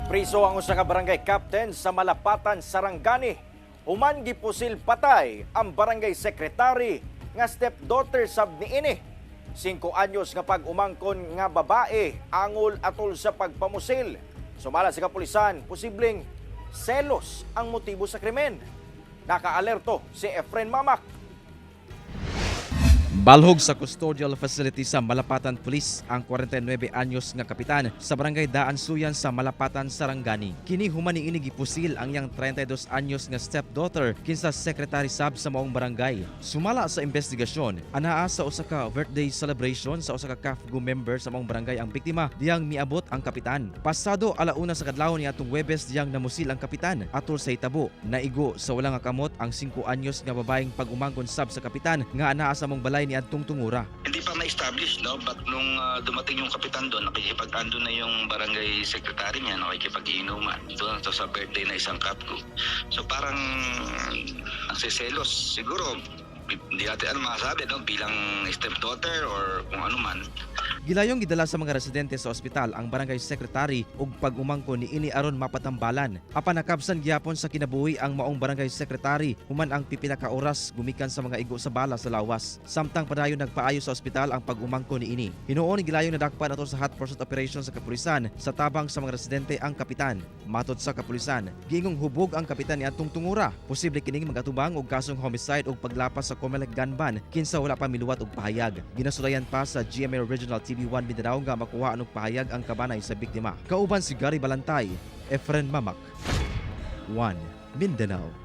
Priso ang usa ka barangay captain sa Malapatan, Sarangani. Human gipusil patay ang barangay secretary nga stepdaughter sab niini. 5 anyos nga pag-umangkon nga babae angol atol sa pagpamusil. Sumala sa kapulisan, posibleng selos ang motibo sa krimen. Naka-alerto si Efren Mamak. Balhog sa custodial facility sa Malapatan Police ang 49 anyos nga kapitan sa barangay Daan Suyan sa Malapatan, Sarangani. Kini human niini gipusil ang yang 32 anyos nga stepdaughter kinsa secretary sab sa maong barangay. Sumala sa investigasyon, anaa sa usa ka birthday celebration sa usa ka CAFGO member sa maong barangay ang biktima diyang miabot ang kapitan. Pasado alauna sa kadlawon ni atong Huwebes diyang namusil ang kapitan atol sa hitabo. Naigo sa wala nga kamot ang 5 anyos nga babaeng pag-umangkon sab sa kapitan nga anaa sa maong balay ni adtong tungura. Hindi pa ma-establish, no? But nung dumating yung kapitan doon, nakikipag-ando na yung barangay secretary niya, nakikipag-iinuman doon sa birthday na isang CAFGO. So parang ang seselos, siguro, hindi natin masasabi, no? Bilang stepdaughter or kung ano man. Gilayong gidala sa mga residente sa ospital ang barangay secretary ug pag-umangkon ni ini aron mapatambalan. Apan nakabsan gyapon sa kinabuhi ang maong barangay secretary human ang pipila ka oras gumikan sa mga igo sa bala sa lawas. Samtang padayon nagpaayo sa ospital ang pag-umangkon ni ini. Hinuon gilayong nadakpan ato sa hot pursuit operation sa kapulisan sa tabang sa mga residente ang kapitan. Matod sa kapulisan, giingong hubog ang kapitan ni atong tungura. Posible kining magatubang og kasong homicide ug paglapas sa Comelec gun ban kinsa wala pa miluwat og pahayag. Ginasulayan pa sa GMA Original TV1 Mindanao nga makuha og pahayag ang kabanay sa biktima. Kauban si Gary Balantay, Efren Mamak, 1 Mindanao.